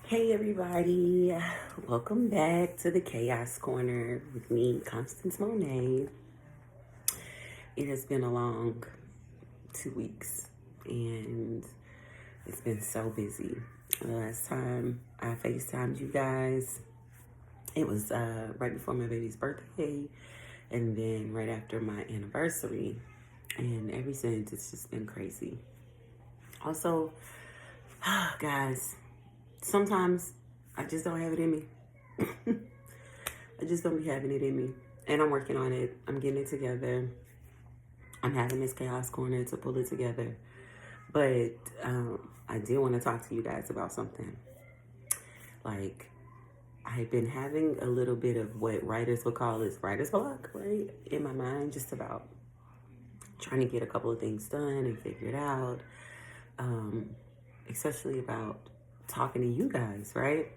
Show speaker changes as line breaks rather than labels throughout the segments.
Hey everybody, welcome back to the Chaos Corner with me, Constance Monet. It has been a long 2 weeks and it's been so busy. The last time I FaceTimed you guys, it was right before my baby's birthday and then right after my anniversary. And ever since, it's just been crazy. Also, guys, sometimes I just don't have it in me. I just don't be having it in me. And I'm working on it. I'm getting it together. I'm having this chaos corner to pull it together. But I did want to talk to you guys about something. Like, I've been having a little bit of what writers would call is writer's block, right? In my mind, just about trying to get a couple of things done and figure it out. Especially about talking to you guys, right?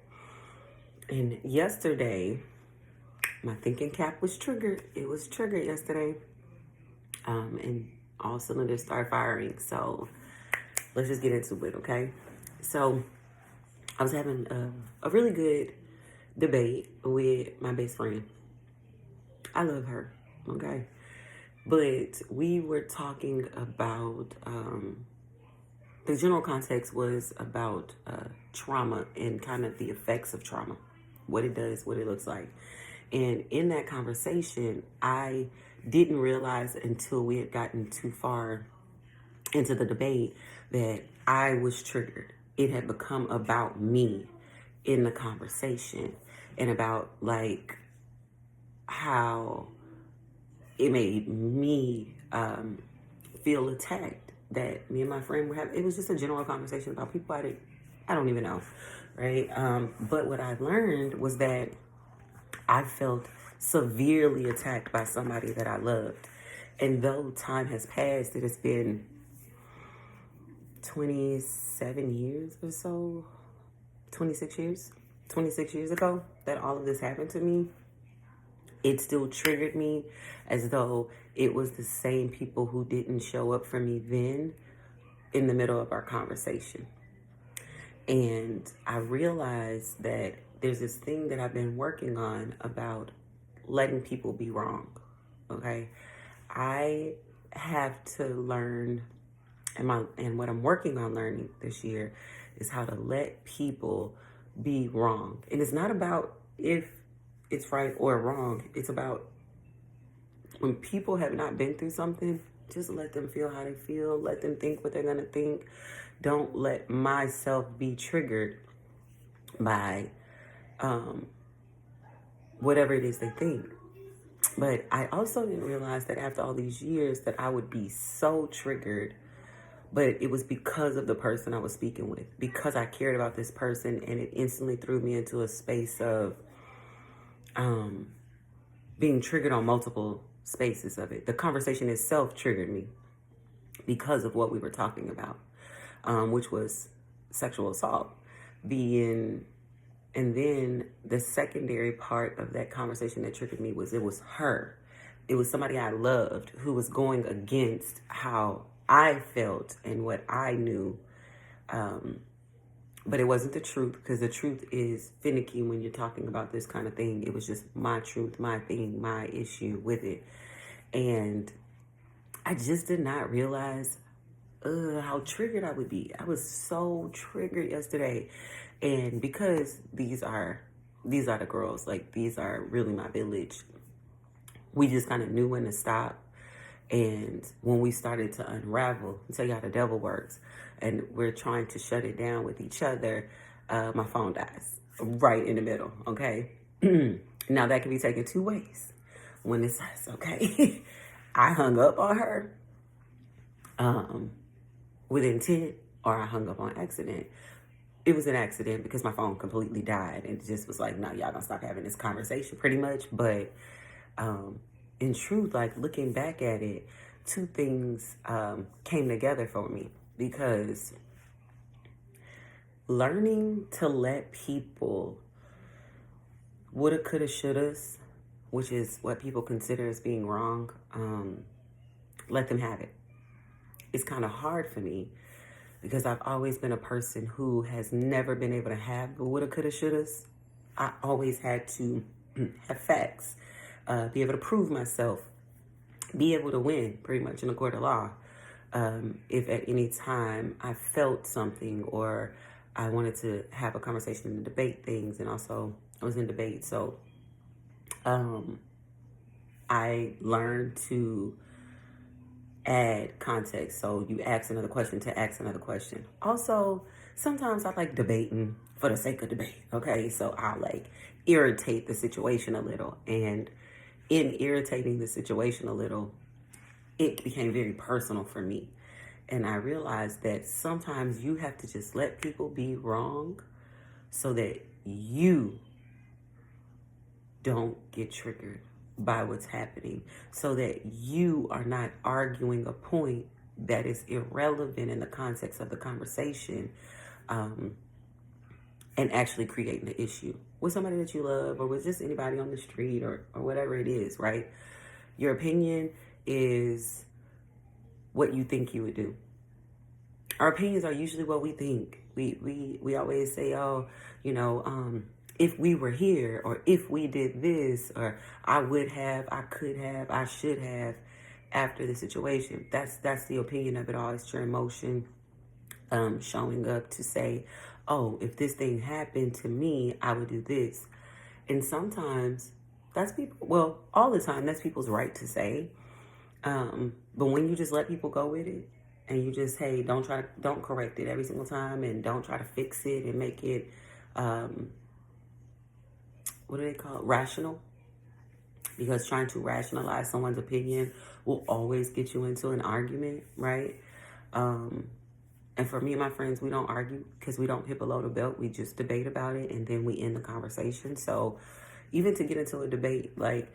And yesterday, my thinking cap was triggered. It was triggered yesterday. And all cylinders start firing. So let's just get into it, okay? So I was having a really good debate with my best friend. I love her, okay? But we were talking about, the general context was about trauma and kind of the effects of trauma, what it does, what it looks like. And in that conversation, I didn't realize until we had gotten too far into the debate that I was triggered. It had become about me in the conversation and about like how it made me feel attacked that me and my friend were having. It was just a general conversation about people I don't even know, right? But what I learned was that I felt severely attacked by somebody that I loved. And though time has passed, it has been 27 years or so, 26 years ago that all of this happened to me. It still triggered me as though it was the same people who didn't show up for me then in the middle of our conversation. And I realized that there's this thing that I've been working on about letting people be wrong, okay? I have to learn, and what I'm working on learning this year is how to let people be wrong. And it's not about if it's right or wrong. It's about when people have not been through something, just let them feel how they feel. Let them think what they're going to think. Don't let myself be triggered by whatever it is they think. But I also didn't realize that after all these years that I would be so triggered, but it was because of the person I was speaking with, because I cared about this person, and it instantly threw me into a space of being triggered on multiple spaces of it. The conversation itself triggered me because of what we were talking about, which was sexual assault. And then the secondary part of that conversation that triggered me was it was her. It was somebody I loved who was going against how I felt and what I knew. But it wasn't the truth, because the truth is finicky when you're talking about this kind of thing. It was just my truth, my thing, my issue with it. And I just did not realize how triggered I would be. I was so triggered yesterday. And because these are the girls, like these are really my village, we just kind of knew when to stop. And when we started to unravel, I'll tell you how the devil works, and we're trying to shut it down with each other, my phone dies right in the middle, okay? Now that can be taken two ways. When it says, okay, I hung up on her with intent, or I hung up on accident. It was an accident because my phone completely died, and it just was like, no, y'all gonna stop having this conversation pretty much. But in truth, like looking back at it, two things came together for me, because learning to let people woulda, coulda, shouldas, which is what people consider as being wrong, let them have it. It's kind of hard for me because I've always been a person who has never been able to have the woulda, coulda, shouldas. I always had to have facts, be able to prove myself, be able to win pretty much in a court of law. If at any time I felt something or I wanted to have a conversation and debate things, and also I was in debate, so I learned to add context. So you ask another question to ask another question. Also, sometimes I like debating for the sake of debate. Okay, so I like irritate the situation a little, and in irritating the situation a little, it became very personal for me. And I realized that sometimes you have to just let people be wrong so that you don't get triggered by what's happening, so that you are not arguing a point that is irrelevant in the context of the conversation, and actually creating the issue with somebody that you love or with just anybody on the street or whatever it is, right? Your opinion is what you think you would do. Our opinions are usually what we think. We always say, oh, if we were here, or if we did this, or I would have, I could have, I should have, after the situation. That's the opinion of it all. It's your emotion showing up to say, oh, if this thing happened to me, I would do this. And sometimes that's people, well, all the time, that's people's right to say. But when you just let people go with it, and you just, hey, don't correct it every single time, and don't try to fix it and make it, what do they call it? Rational. Because trying to rationalize someone's opinion will always get you into an argument, right? And for me and my friends, we don't argue because we don't hit below the belt. We just debate about it, and then we end the conversation. So even to get into a debate, like,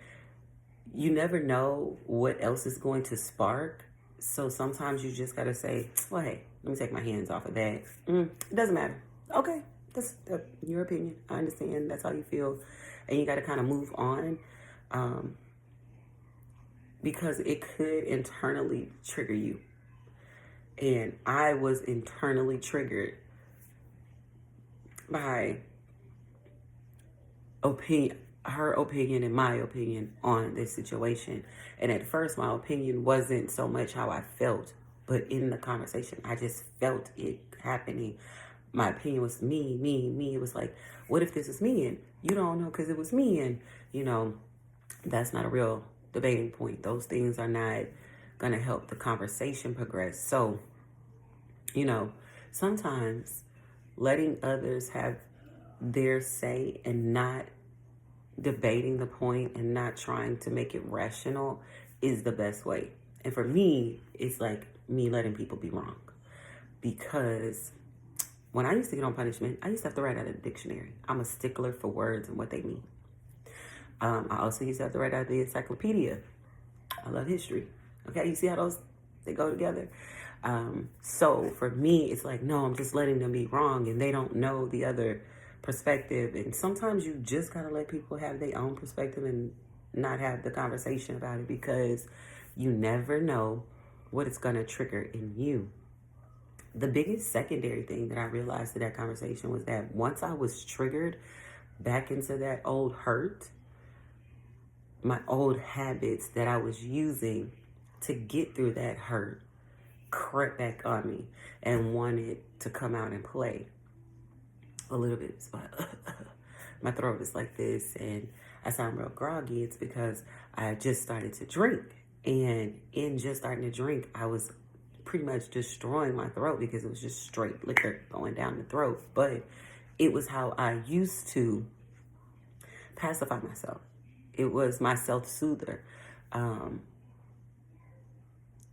you never know what else is going to spark. So sometimes you just got to say, well, hey, let me take my hands off of that. It doesn't matter. Okay, that's your opinion. I understand. That's how you feel. And you got to kind of move on, because it could internally trigger you. And I was internally triggered by her opinion and my opinion on this situation. And at first, my opinion wasn't so much how I felt, but in the conversation, I just felt it happening. My opinion was me. It was like, what if this is me? And you don't know because it was me. And, that's not a real debating point. Those things are not going to help the conversation progress. So, sometimes letting others have their say and not debating the point and not trying to make it rational is the best way. And for me, it's like me letting people be wrong. Because when I used to get on punishment, I used to have to write out a dictionary. I'm a stickler for words and what they mean. I also used to have to write out the encyclopedia. I love history. Okay, you see how they go together? So for me, it's like, no, I'm just letting them be wrong, and they don't know the other perspective. And sometimes you just gotta let people have their own perspective and not have the conversation about it, because you never know what it's gonna trigger in you. The biggest secondary thing that I realized in that conversation was that once I was triggered back into that old hurt, my old habits that I was using to get through that hurt crept back on me and wanted to come out and play a little bit. So my throat is like this and I sound real groggy. It's because I just started to drink. And in just starting to drink, I was pretty much destroying my throat because it was just straight liquor going down the throat. But it was how I used to pacify myself. It was my self-soother.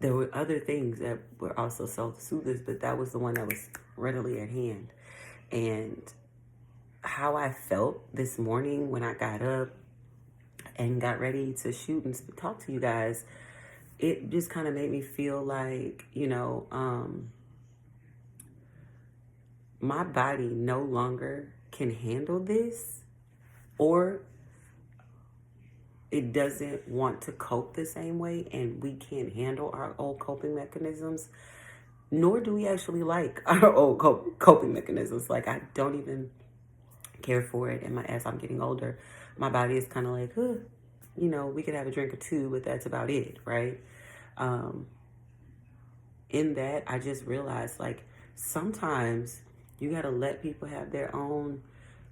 There were other things that were also self-soothers, but that was the one that was readily at hand. And how I felt this morning when I got up and got ready to shoot and talk to you guys, it just kind of made me feel like, my body no longer can handle this, or it doesn't want to cope the same way, and we can't handle our old coping mechanisms. nor do we actually like our old coping mechanisms. Like, I don't even care for it. And as I'm getting older, my body is kind of like, we could have a drink or two, but that's about it, right? Um, in that, I just realized, like, sometimes you got to let people have their own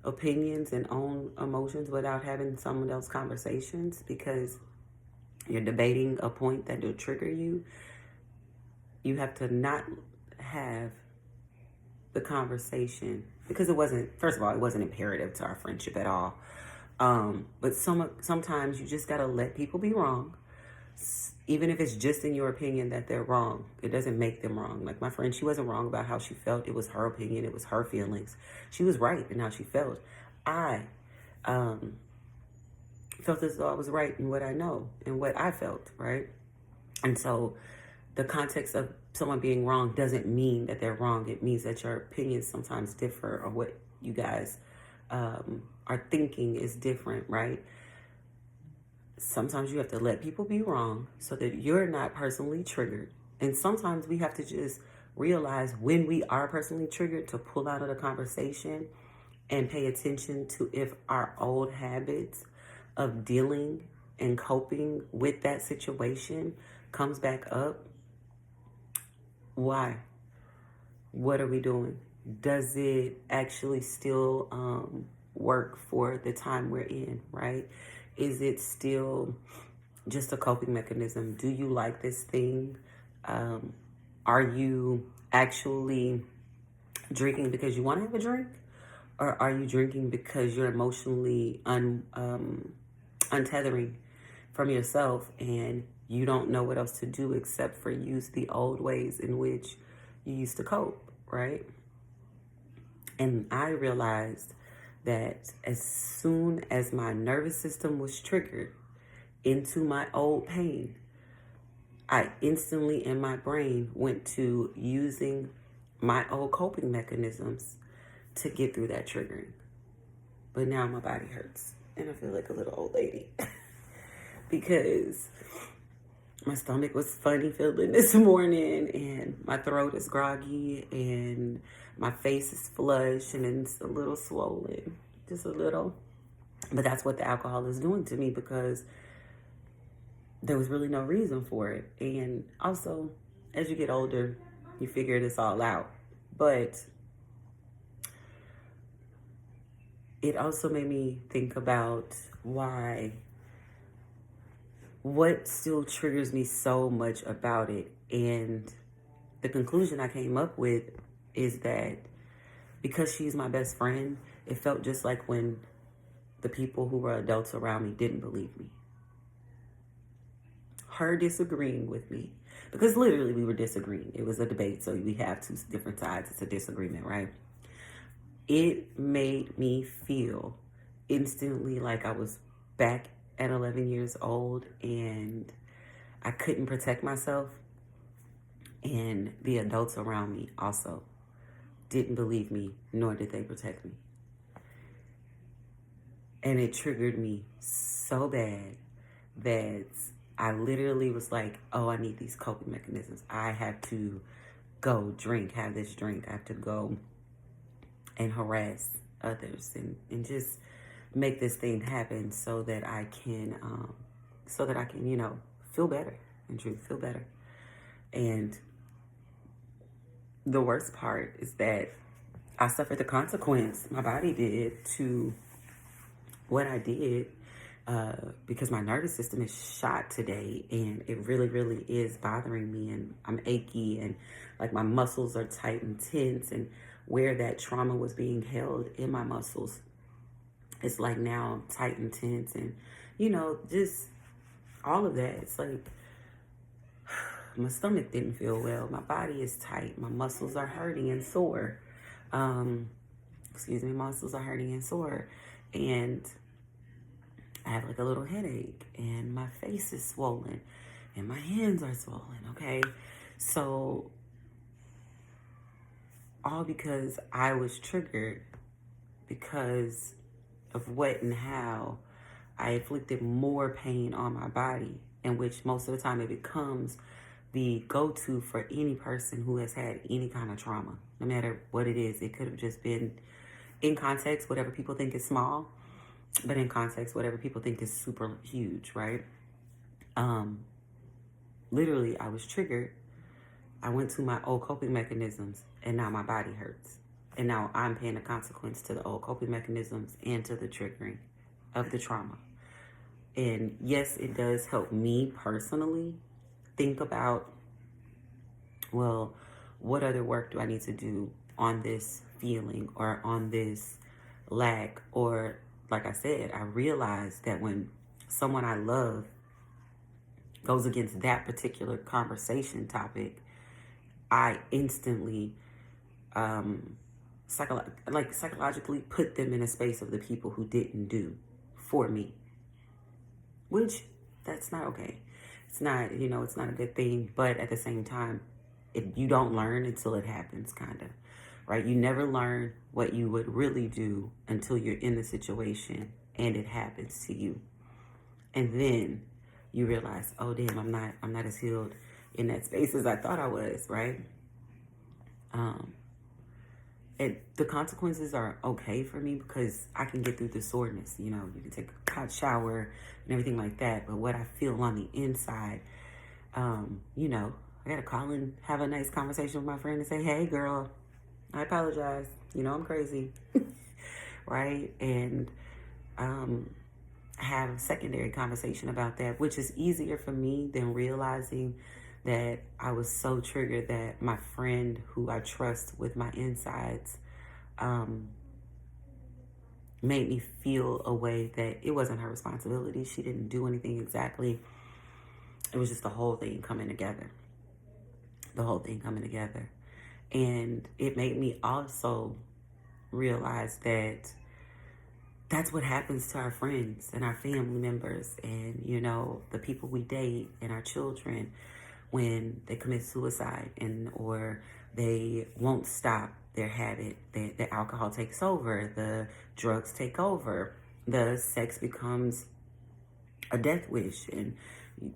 opinions and own emotions without having someone else conversations, because you're debating a point that will trigger you. You have to not have the conversation, because first of all, it wasn't imperative to our friendship at all. But sometimes you just got to let people be wrong. Even if it's just in your opinion that they're wrong, it doesn't make them wrong. Like my friend, she wasn't wrong about how she felt. It was her opinion. It was her feelings. She was right in how she felt. I um, felt as though I was right in what I know and what I felt, right? And so the context of someone being wrong doesn't mean that they're wrong. It means that your opinions sometimes differ, or what you guys are thinking is different, right? Sometimes you have to let people be wrong so that you're not personally triggered. And sometimes we have to just realize when we are personally triggered to pull out of the conversation and pay attention to if our old habits of dealing and coping with that situation comes back up. Why? What are we doing? Does it actually still work for the time we're in, right? Is it still just a coping mechanism? Do you like this thing? Are you actually drinking because you want to have a drink? Or are you drinking because you're emotionally untethering from yourself and you don't know what else to do except for use the old ways in which you used to cope, right? And I realized that as soon as my nervous system was triggered into my old pain, I instantly in my brain went to using my old coping mechanisms to get through that triggering. But now my body hurts and I feel like a little old lady because my stomach was funny feeling this morning and my throat is groggy and my face is flushed and it's a little swollen, just a little. But that's what the alcohol is doing to me, because there was really no reason for it. And also, as you get older, you figure this all out. But it also made me think about what still triggers me so much about it. And the conclusion I came up with is that because she's my best friend, it felt just like when the people who were adults around me didn't believe me. Her disagreeing with me, because literally we were disagreeing. It was a debate, so we have two different sides. It's a disagreement, right? It made me feel instantly like I was back at 11 years old and I couldn't protect myself. And the adults around me also didn't believe me, nor did they protect me. And it triggered me so bad that I literally was like, oh, I need these coping mechanisms. I have to go have this drink. I have to go and harass others and just make this thing happen so that I can, feel better and truly feel better. And the worst part is that I suffered the consequence, my body did, to what I did, because my nervous system is shot today and it really, really is bothering me, and I'm achy and like my muscles are tight and tense, and where that trauma was being held in my muscles, it's like now tight and tense, and just all of that. It's like my stomach didn't feel well, my body is tight, my muscles are hurting and sore. Muscles are hurting and sore, and I have like a little headache, and my face is swollen, and my hands are swollen, okay? So, all because I was triggered because of what and how I inflicted more pain on my body, in which most of the time it becomes the go-to for any person who has had any kind of trauma, no matter what it is. It could have just been, in context, whatever people think is small, but in context, whatever people think is super huge, right? Literally, I was triggered. I went to my old coping mechanisms, and now my body hurts. And now I'm paying the consequence to the old coping mechanisms and to the triggering of the trauma. And yes, it does help me personally think about, well, what other work do I need to do on this feeling or on this lack? Or, like I said, I realized that when someone I love goes against that particular conversation topic, I instantly psychologically put them in a space of the people who didn't do for me, which that's not okay. It's not, it's not a good thing, but at the same time, you don't learn until it happens, kind of, right? You never learn what you would really do until you're in the situation and it happens to you. And then you realize, oh damn, I'm not as healed in that space as I thought I was, right? And the consequences are okay for me because I can get through the soreness. You can take a hot shower and everything like that. But what I feel on the inside, I got to call and have a nice conversation with my friend and say, hey, girl, I apologize. I'm crazy. Right? And have a secondary conversation about that, which is easier for me than realizing that I was so triggered that my friend who I trust with my insides made me feel a way that it wasn't her responsibility. She didn't do anything exactly. It was just the whole thing coming together. And it made me also realize that that's what happens to our friends and our family members and, the people we date and our children when they commit suicide or they won't stop their habit. The alcohol takes over, the drugs take over, the sex becomes a death wish,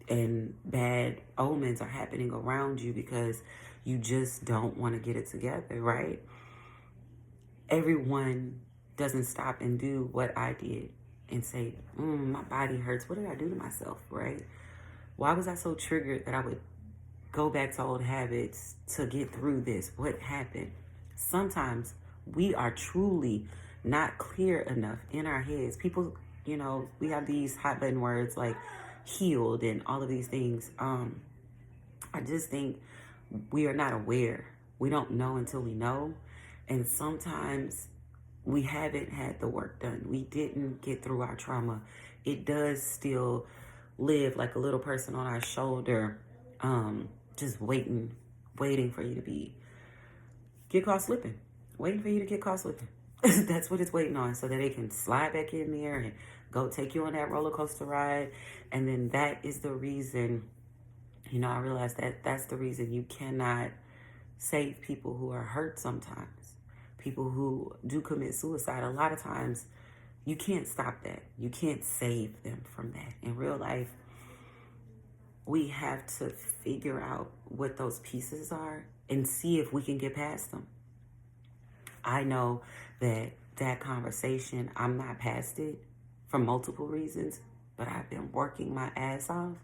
and bad omens are happening around you because you just don't want to get it together, right? Everyone doesn't stop and do what I did and say, my body hurts. What did I do to myself, right? Why was I so triggered that I would go back to old habits to get through this? What happened? Sometimes we are truly not clear enough in our heads. People, we have these hot button words like healed and all of these things. I just think we are not aware. We don't know until we know. And sometimes we haven't had the work done. We didn't get through our trauma. It does still live like a little person on our shoulder, just waiting for you to get caught slipping. Waiting for you to get caught slipping. That's what it's waiting on, so that it can slide back in there and go take you on that roller coaster ride. And then that is the reason, I realized that that's the reason you cannot save people who are hurt sometimes. People who do commit suicide, a lot of times you can't stop that. You can't save them from that. In real life, we have to figure out what those pieces are and see if we can get past them. I know that conversation, I'm not past it for multiple reasons, but I've been working my ass off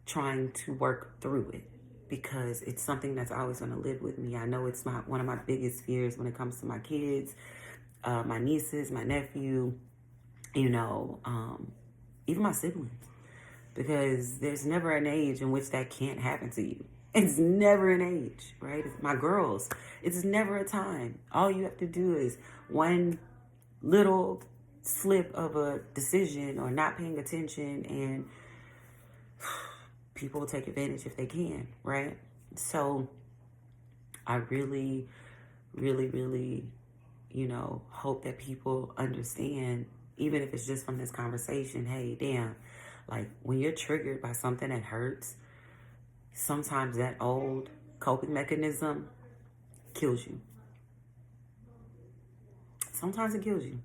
trying to work through it because it's something that's always going to live with me. I know it's one of my biggest fears when it comes to my kids, my nieces, my nephew, even my siblings. Because there's never an age in which that can't happen to you. It's never an age, right? It's my girls. It's never a time. All you have to do is one little slip of a decision or not paying attention, and people will take advantage if they can, right? So I really, really, really, hope that people understand, even if it's just from this conversation, hey, damn, like when you're triggered by something that hurts, sometimes that old coping mechanism kills you. Sometimes it kills you.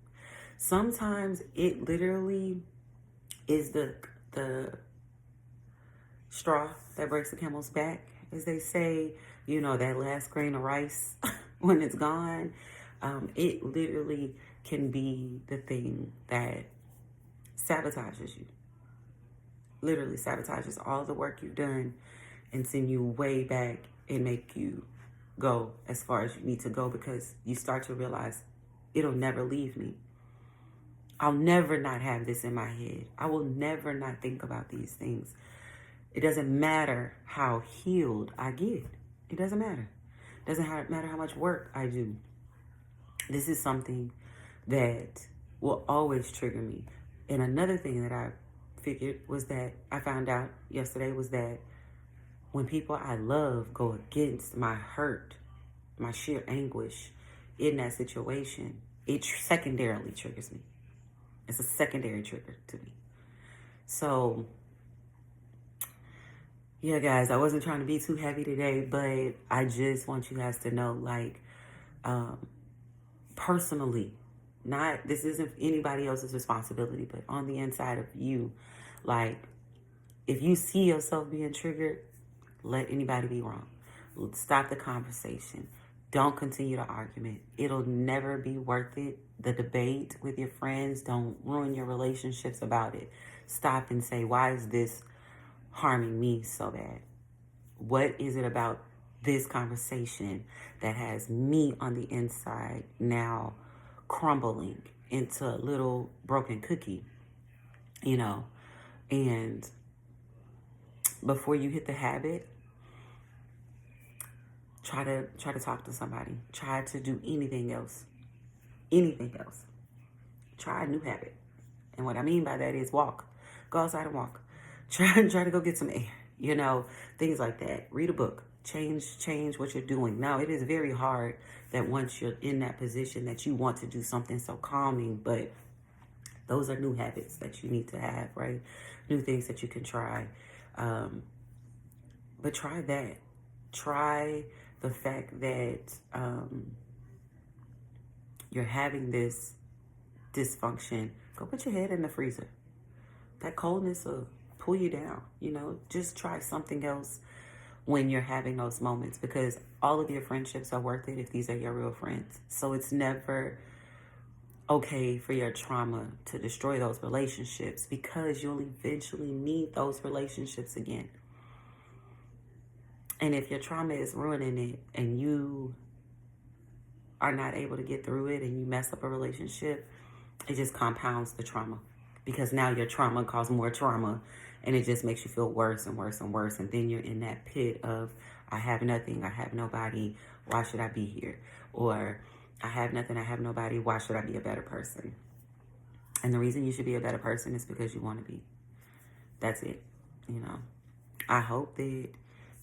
Sometimes it literally is the straw that breaks the camel's back, as they say, that last grain of rice when it's gone. It literally can be the thing that sabotages you, literally sabotages all the work you've done and send you way back and make you go as far as you need to go, because you start to realize it'll never leave me. I'll never not have this in my head. I will never not think about these things. It doesn't matter how healed I get. It doesn't matter. It doesn't matter how much work I do. This is something that will always trigger me. And another thing that I figured was that I found out yesterday was that when people I love go against my hurt, my sheer anguish in that situation, it secondarily triggers me. It's a secondary trigger to me. So, yeah, guys, I wasn't trying to be too heavy today, but I just want you guys to know, personally, this isn't anybody else's responsibility, but on the inside of you, if you see yourself being triggered, let anybody be wrong. Stop the conversation. Don't continue the argument. It'll never be worth it. The debate with your friends, don't ruin your relationships about it. Stop and say, why is this harming me so bad? What is it about this conversation that has me on the inside now crumbling into a little broken cookie, And before you hit the habit, try to talk to somebody. Try to do anything else. Anything else. Try a new habit. And what I mean by that is walk. Go outside and walk. Try to go get some air. Things like that. Read a book. Change what you're doing. Now, it is very hard that once you're in that position that you want to do something so calming, but those are new habits that you need to have, right? New things that you can try. But try that. Try the fact that you're having this dysfunction. Go put your head in the freezer. That coldness will pull you down, Just try something else when you're having those moments, because all of your friendships are worth it if these are your real friends. So it's never okay for your trauma to destroy those relationships, because you'll eventually need those relationships again. And if your trauma is ruining it and you are not able to get through it and you mess up a relationship, it just compounds the trauma, because now your trauma caused more trauma, and it just makes you feel worse and worse and worse. And then you're in that pit of, I have nothing, I have nobody, why should I be here? Or, I have nothing, I have nobody, why should I be a better person? And the reason you should be a better person is because you want to be. That's it, I hope that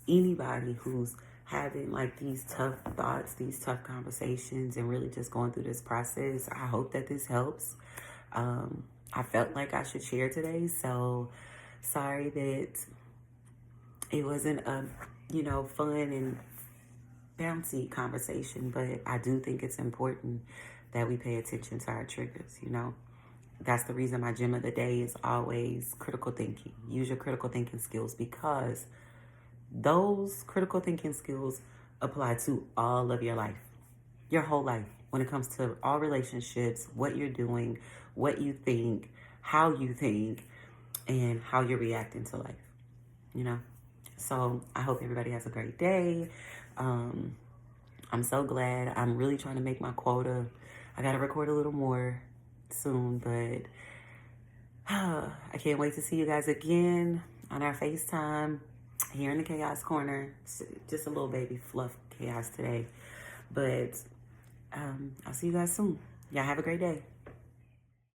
anybody who's having these tough thoughts, these tough conversations, and really just going through this process, I hope that this helps. I felt like I should share today, so sorry that it wasn't a, fun and bouncy conversation, but I do think it's important that we pay attention to our triggers, That's the reason my gem of the day is always critical thinking. Use your critical thinking skills, because those critical thinking skills apply to all of your life, your whole life, when it comes to all relationships, what you're doing, what you think, how you think, and how you're reacting to life, So I hope everybody has a great day. I'm so glad. I'm really trying to make my quota. I got to record a little more soon, but I can't wait to see you guys again on our FaceTime here in the Chaos Corner. Just a little baby fluff chaos today. But I'll see you guys soon. Y'all have a great day.